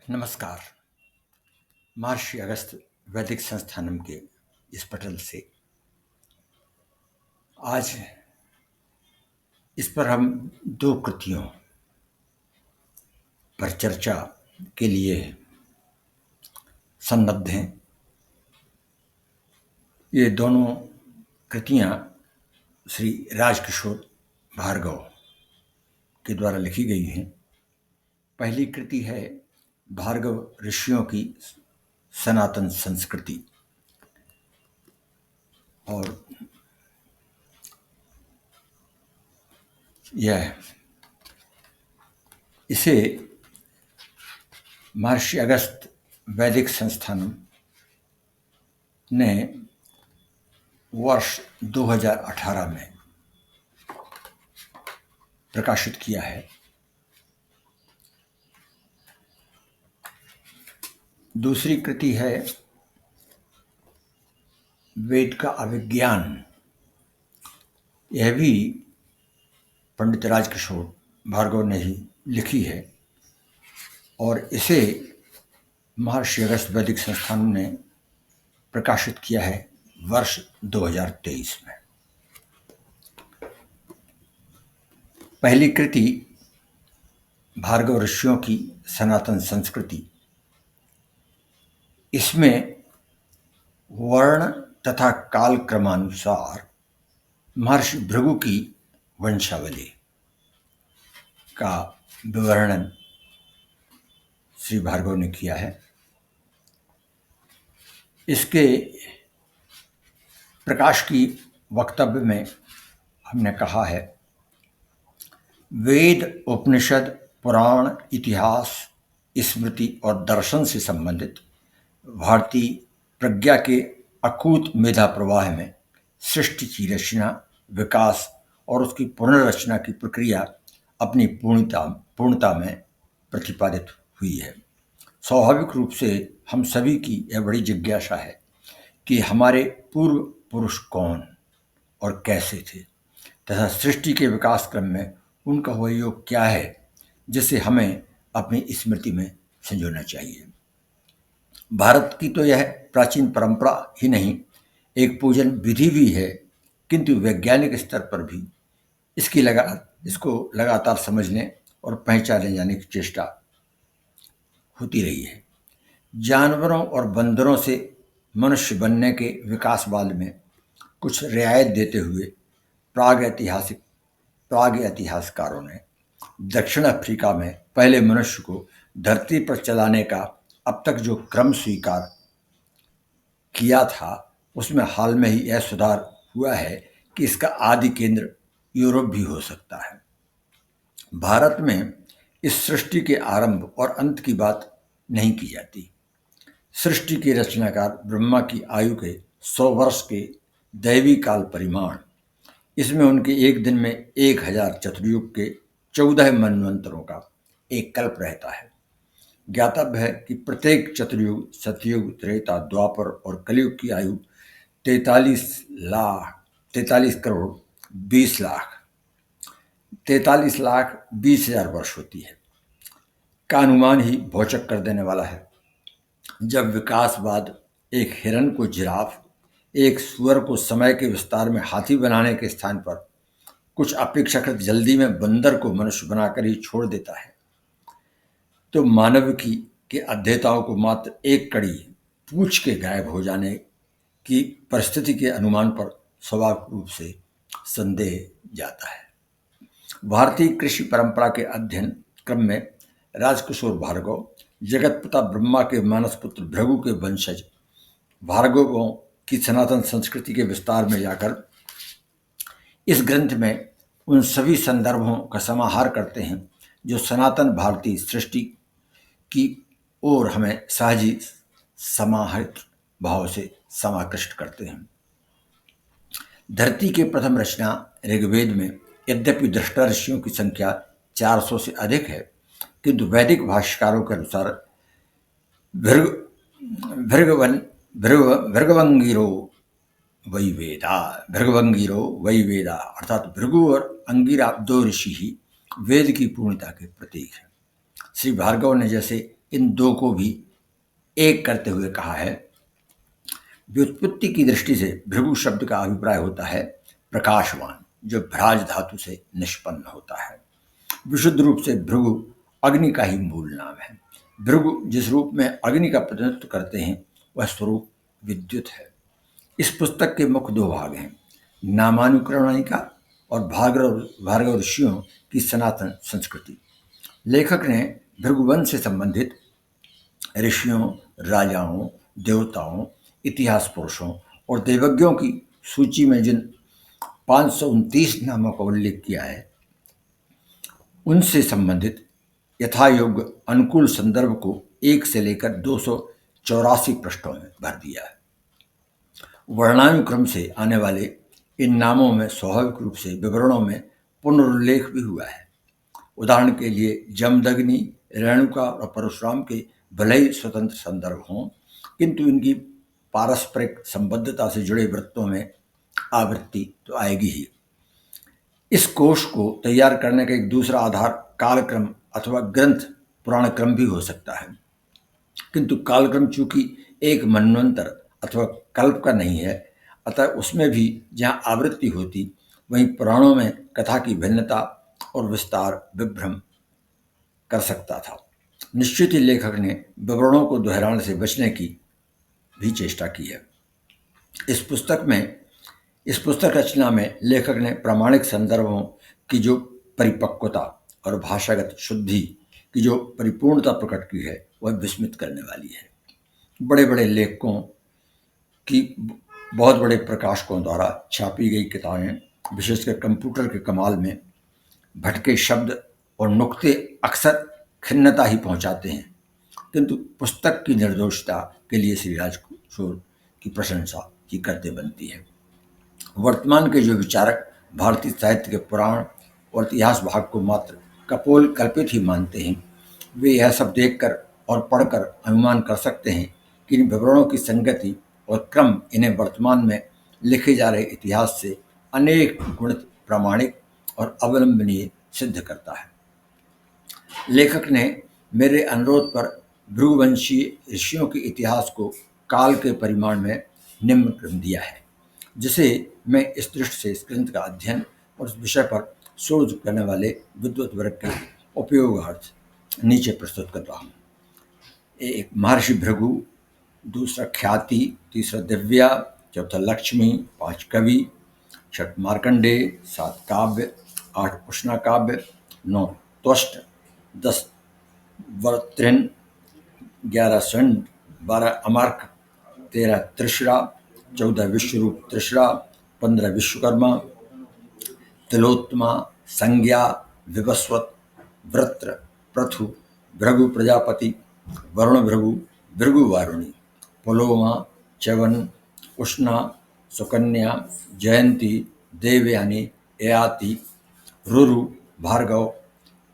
नमस्कार। महर्षि अगस्त वैदिक संस्थानम के इस पटल से आज इस पर हम दो कृतियों पर चर्चा के लिए सन्नद्ध हैं। ये दोनों कृतियां श्री राजकिशोर भार्गव के द्वारा लिखी गई हैं। पहली कृति है भार्गव ऋषियों की सनातन संस्कृति और इसे महर्षि अगस्त वैदिक संस्थानम ने वर्ष 2018 में प्रकाशित किया है। दूसरी कृति है वेद का अभिज्ञान। यह भी पंडित राजकिशोर भार्गव ने ही लिखी है और इसे महर्षि अगस्त वैदिक संस्थान ने प्रकाशित किया है वर्ष 2023 में। पहली कृति भार्गव ऋषियों की सनातन संस्कृति, इसमें वर्ण तथा काल क्रमानुसार महर्षि भृगु की वंशावली का विवरण श्री भार्गव ने किया है। इसके प्रकाश की वक्तव्य में हमने कहा है, वेद, उपनिषद, पुराण, इतिहास, स्मृति और दर्शन से संबंधित भारतीय प्रज्ञा के अकूत मेधा प्रवाह में सृष्टि की रचना, विकास और उसकी पुनर्रचना की प्रक्रिया अपनी पूर्णता में प्रतिपादित हुई है। स्वाभाविक रूप से हम सभी की यह बड़ी जिज्ञासा है कि हमारे पूर्व पुरुष कौन और कैसे थे तथा सृष्टि के विकास क्रम में उनका हुआ योग क्या है, जिसे हमें अपनी स्मृति में संजोना चाहिए। भारत की तो यह प्राचीन परंपरा ही नहीं, एक पूजन विधि भी है, किंतु वैज्ञानिक स्तर पर भी इसको लगातार समझने और पहचाने जाने की चेष्टा होती रही है। जानवरों और बंदरों से मनुष्य बनने के विकासवाद में कुछ रियायत देते हुए प्राग इतिहासकारों ने दक्षिण अफ्रीका में पहले मनुष्य को धरती पर चलाने का अब तक जो क्रम स्वीकार किया था, उसमें हाल में ही यह सुधार हुआ है कि इसका आदि केंद्र यूरोप भी हो सकता है। भारत में इस सृष्टि के आरंभ और अंत की बात नहीं की जाती। सृष्टि के रचनाकार ब्रह्मा की आयु के 100 वर्ष के दैवी काल परिमाण, इसमें उनके एक दिन में 1000 चतुर्युग के 14 मनवंतरों का एक कल्प रहता है। ज्ञातव्य है कि प्रत्येक चतुर्युग, सतयुग, त्रेता, द्वापर और कलयुग की आयु 43 करोड़ 20 लाख 43,20,000 वर्ष होती है का अनुमान ही भौचक कर देने वाला है। जब विकासवाद एक हिरण को जिराफ, एक सुअर को समय के विस्तार में हाथी बनाने के स्थान पर कुछ अपेक्षाकृत जल्दी में बंदर को मनुष्य बनाकर ही छोड़ देता है, तो मानव के अध्येताओं को मात्र एक कड़ी पूंछ के गायब हो जाने की परिस्थिति के अनुमान पर स्वाभाविक रूप से संदेह जाता है। भारतीय कृषि परंपरा के अध्ययन क्रम में राजकिशोर भार्गव जगतपिता ब्रह्मा के मानस पुत्र भृगु के वंशज भार्गवों की सनातन संस्कृति के विस्तार में जाकर इस ग्रंथ में उन सभी संदर्भों का समाहार करते हैं जो सनातन भारतीय सृष्टि की ओर हमें सहजी समाहित भाव से समाकृष्ट करते हैं। धरती के प्रथम रचना ऋग्वेद में यद्यपि दृष्टा ऋषियों की संख्या 400 से अधिक है, किंतु वैदिक भाष्यकारों के अनुसार भृगवंगिरो वै वेदा अर्थात भृगु और अंगिरा 2 ऋषि ही वेद की पूर्णता के प्रतीक हैं। श्री भार्गव ने जैसे इन दो को भी एक करते हुए कहा है। व्युत्पत्ति की दृष्टि से भृगु शब्द का अभिप्राय होता है प्रकाशवान, जो भ्राज धातु से निष्पन्न होता है। विशुद्ध रूप से भृगु अग्नि का ही मूल नाम है। भृगु जिस रूप में अग्नि का प्रतिनिधित्व करते हैं वह स्वरूप विद्युत है। इस पुस्तक के मुख्य दो भाग हैं, नामानुकरणिका और भार्गव ऋषियों की सनातन संस्कृति। लेखक ने भृगुवंश से संबंधित ऋषियों, राजाओं, देवताओं, इतिहास पुरुषों और देवज्ञों की सूची में जिन 529 नामों का उल्लेख किया है, उनसे संबंधित यथायोग्य अनुकूल संदर्भ को 1 से लेकर 284 पृष्ठों में भर दिया है। वर्णानुक्रम से आने वाले इन नामों में स्वाभाविक रूप से विवरणों में पुनरुल्लेख भी हुआ है। उदाहरण के लिए जमदग्नि, रेणुका और परशुराम के भले ही स्वतंत्र संदर्भ हों, किंतु इनकी पारस्परिक संबद्धता से जुड़े वृत्तों में आवृत्ति तो आएगी ही। इस कोश को तैयार करने का एक दूसरा आधार कालक्रम अथवा ग्रंथ पुराण क्रम भी हो सकता है, किंतु कालक्रम चूंकि एक मनवंतर अथवा कल्प का नहीं है, अतः उसमें भी जहाँ आवृत्ति होती वहीं पुराणों में कथा की भिन्नता और विस्तार विभ्रम कर सकता था। निश्चित ही लेखक ने विवरणों को दोहराने से बचने की भी चेष्टा की है। इस पुस्तक रचना में लेखक ने प्रामाणिक संदर्भों की जो परिपक्वता और भाषागत शुद्धि की जो परिपूर्णता प्रकट की है वह विस्मित करने वाली है। बड़े बड़े लेखकों की बहुत बड़े प्रकाशकों द्वारा छापी गई किताबें, विशेषकर कंप्यूटर के कमाल में भटके शब्द और नुक्ते अक्सर खिन्नता ही पहुंचाते हैं, किंतु पुस्तक की निर्दोषता के लिए श्री राजकिशोर की प्रशंसा की करते बनती है। वर्तमान के जो विचारक भारतीय साहित्य के पुराण और इतिहास भाग को मात्र कपोल कल्पित ही मानते हैं, वे यह सब देखकर और पढ़कर अनुमान कर सकते हैं कि इन विवरणों की संगति और क्रम इन्हें वर्तमान में लिखे जा रहे इतिहास से अनेक गुणित प्रामाणिक और अवलंबनीय सिद्ध करता है। लेखक ने मेरे अनुरोध पर भृगुवंशीय ऋषियों के इतिहास को काल के परिमाण में निम्न क्रम दिया है, जिसे मैं इस दृष्टि से इस ग्रंथ का अध्ययन और इस विषय पर शोध करने वाले विद्वत वर्ग के उपयोगार्थ नीचे प्रस्तुत कर रहा हूँ। एक महर्षि भृगु, दूसरा ख्याति, तीसरा दिव्या, चौथा लक्ष्मी, 5 कवि, 6 मार्कंडेय, 7 काव्य, 8 उष्णा काव्य, 9 त्वष्ट, 10 वर्तृन, 11 स्वर्ण, 12 अमार्क, 13 त्रिशरा, 14 विश्वरूप त्रिशरा, 15 विश्वकर्मा, तिलोत्तमा, संज्ञा, विवस्वत, वृत्र, पृथु, भृगु प्रजापति, वरुण भृगु, भृगु वारुणी, पुलोमा, च्यवन, उष्णा, सुकन्या, जयंती, देवयानी, ययाति, रुरु, भार्गव,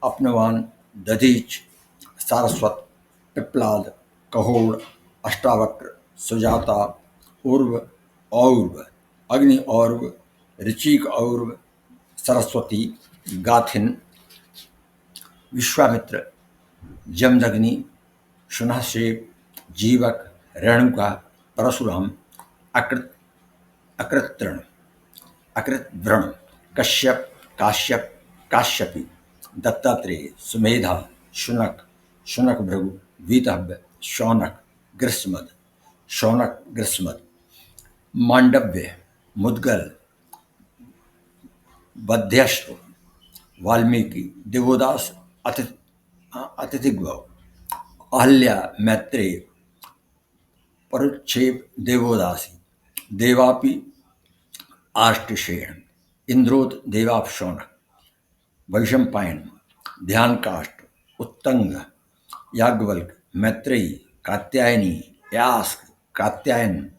अपनवान, दधीच, सारस्वत, पिप्लाद, कहोड़, अष्टावक्र, सुजाता, उर्व, और्व, अग्नि और्व, ऋचिक और्व, सरस्वती, गाथिन, विश्वामित्र, जमदग्नि, शुनहसेप, जीवक, रेणुका, परशुराम, अकृतृण, अकृतव्रण, कश्यप, काश्यप, काश्यपी, दत्तात्रेय, सुमेधा, शुनक, शुनक भृगु, वीतहव्य, शौनक, ग्रीष्मद, शौनक ग्रीष्मद, मांडव्य, मुद्गल, बध्यश्व, वाल्मीकि, देवोदास, अतिथिग्भव, अहल्या, मैत्रेय, परुच्छेप, देवोदासी, देवापि, आष्टशेण, इंद्रोत, देवाप शौनक, वैशंपायन, ध्यानकाष्ठ, उत्तंग, याज्ञवल्क, मैत्रेयी, कात्यायनी, यास्क, कात्यायन,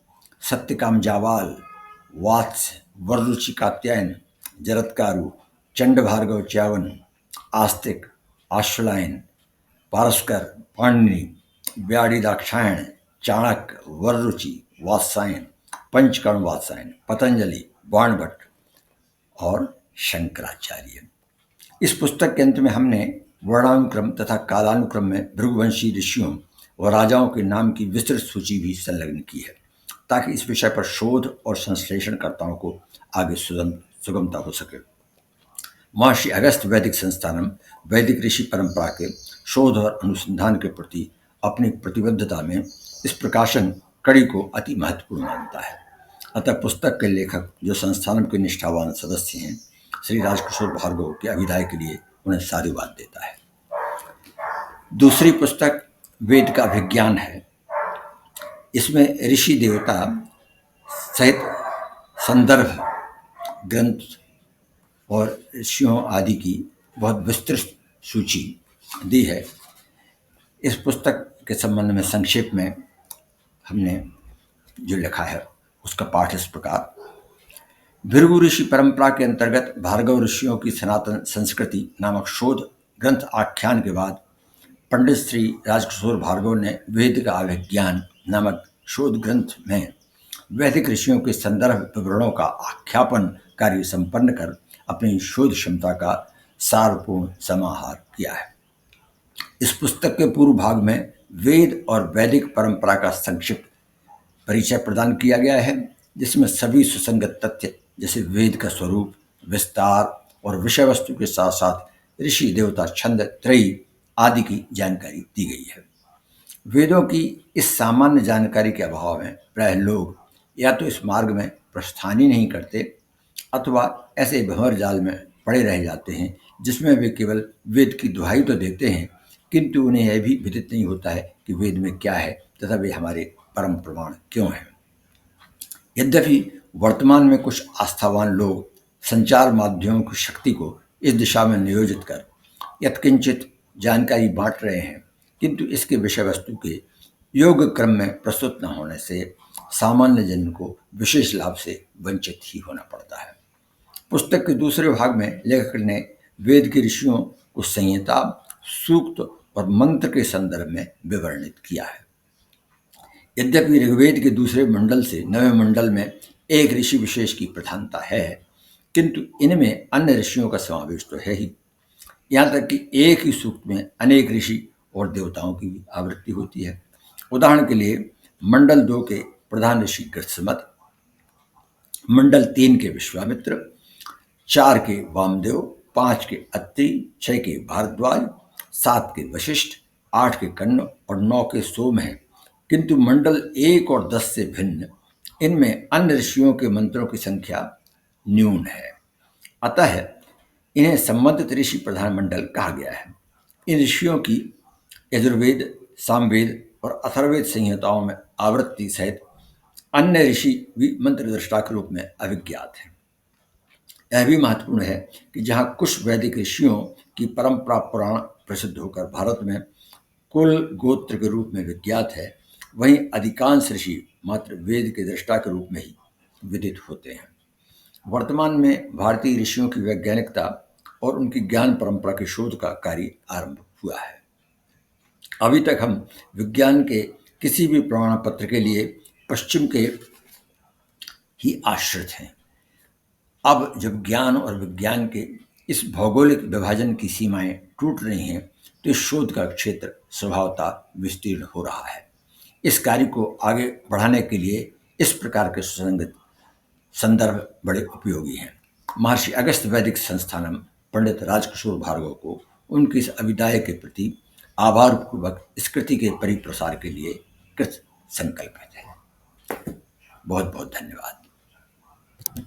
सत्यकाम जावाल, वात्स्य, वररुचि कात्यायन, जरत्कारु, चंड भार्गव च्यावन, आस्तिक, आश्वलायन, पारस्कर, पाणिनि, व्याड़ी दाक्षायण, चाणक्य, वररुचि, वात्सायन, पंचकर्ण वात्सायन, पतंजलि, बाणभट्ट और शंकराचार्य। इस पुस्तक के अंत में हमने वर्णानुक्रम तथा कालानुक्रम में भृगुवंशी ऋषियों और राजाओं के नाम की विस्तृत सूची भी संलग्न की है, ताकि इस विषय पर शोध और संश्लेषणकर्ताओं को आगे सुगमता हो सके। महर्षि अगस्त्य वैदिक संस्थानम वैदिक ऋषि परंपरा के शोध और अनुसंधान के प्रति अपनी प्रतिबद्धता में इस प्रकाशन कड़ी को अति महत्वपूर्ण मानता है। अतः पुस्तक के लेखक जो संस्थानम के निष्ठावान सदस्य हैं, श्री राजकिशोर भार्गव के अभिधाय के लिए उन्हें साधुवाद देता है। दूसरी पुस्तक वेद का विज्ञान है। इसमें ऋषि देवता सहित संदर्भ ग्रंथ और ऋषियों आदि की बहुत विस्तृत सूची दी है। इस पुस्तक के संबंध में संक्षेप में हमने जो लिखा है उसका पाठ इस प्रकार। भृगु ऋषि परंपरा के अंतर्गत भार्गव ऋषियों की सनातन संस्कृति नामक शोध ग्रंथ आख्यान के बाद पंडित श्री राजकिशोर भार्गव ने वेद का अभिज्ञान नामक शोध ग्रंथ में वैदिक ऋषियों के संदर्भ विवरणों का आख्यापन कार्य संपन्न कर अपनी शोध क्षमता का सारपूर्ण समाहार किया है। इस पुस्तक के पूर्व भाग में वेद और वैदिक परंपरा का संक्षिप्त परिचय प्रदान किया गया है, जिसमें सभी सुसंगत तथ्य जैसे वेद का स्वरूप, विस्तार और विषय वस्तु के साथ साथ ऋषि देवता छंद त्रयी आदि की जानकारी दी गई है। वेदों की इस सामान्य जानकारी के अभाव में प्रायः लोग या तो इस मार्ग में प्रस्थान ही नहीं करते अथवा ऐसे भंवर जाल में पड़े रह जाते हैं जिसमें वे केवल वेद की दुहाई तो देते हैं, किंतु उन्हें यह भी विदित नहीं होता है कि वेद में क्या है तथा वे हमारे परम प्रमाण क्यों हैं। यद्यपि वर्तमान में कुछ आस्थावान लोग संचार माध्यमों की शक्ति को इस दिशा में नियोजित कर यत्किंचित जानकारी बांट रहे हैं, किंतु इसके विषय वस्तु के योग्य क्रम में प्रस्तुत न होने से सामान्य जन को विशेष लाभ से वंचित ही होना पड़ता है। पुस्तक के दूसरे भाग में लेखक ने वेद के ऋषियों को संहिता, सूक्त और मंत्र के संदर्भ में विवर्णित किया है। यद्यपि ऋग्वेद के दूसरे मंडल से नवे मंडल में एक ऋषि विशेष की प्रधानता है, किंतु इनमें अन्य ऋषियों का समावेश तो है ही। यहाँ तक कि एक ही सूक्त में अनेक ऋषि और देवताओं की भी आवृत्ति होती है। उदाहरण के लिए मंडल 2 के प्रधान ऋषि गृत्समत, मंडल 3 के विश्वामित्र, 4 के वामदेव, 5 के अत्रि, 6 के भारद्वाज, 7 के वशिष्ठ, 8 के कर्ण और 9 के सोम हैं। किंतु मंडल 1 और 10 से भिन्न इनमें अन्य ऋषियों के मंत्रों की संख्या न्यून है। अतः इन्हें संबंधित ऋषि प्रधान मंडल कहा गया है। इन ऋषियों की यजुर्वेद, सामवेद और अथर्ववेद संहिताओं में आवृत्ति सहित अन्य ऋषि भी मंत्रदृष्टा के रूप में अभिज्ञात हैं। यह भी महत्वपूर्ण है कि जहाँ कुछ वैदिक ऋषियों की परंपरा पुराण प्रसिद्ध होकर भारत में कुल गोत्र के रूप में विज्ञात है, वहीं अधिकांश ऋषि मात्र वेद के दृष्टा के रूप में ही विदित होते हैं। वर्तमान में भारतीय ऋषियों की वैज्ञानिकता और उनकी ज्ञान परंपरा के शोध का कार्य आरंभ हुआ है। अभी तक हम विज्ञान के किसी भी प्रमाण पत्र के लिए पश्चिम के ही आश्रित हैं। अब जब ज्ञान और विज्ञान के इस भौगोलिक विभाजन की सीमाएं टूट रही हैं, तो इस शोध का क्षेत्र स्वभावतः विस्तीर्ण हो रहा है। इस कार्य को आगे बढ़ाने के लिए इस प्रकार के सुसंगत संदर्भ बड़े उपयोगी हैं। महर्षि अगस्त्य वैदिक संस्थानम पंडित राजकिशोर भार्गव को उनकी इस अभिदाय के प्रति आभारपूर्वक इस कृति के परिप्रसार के लिए कृत संकल्पित है। बहुत बहुत धन्यवाद।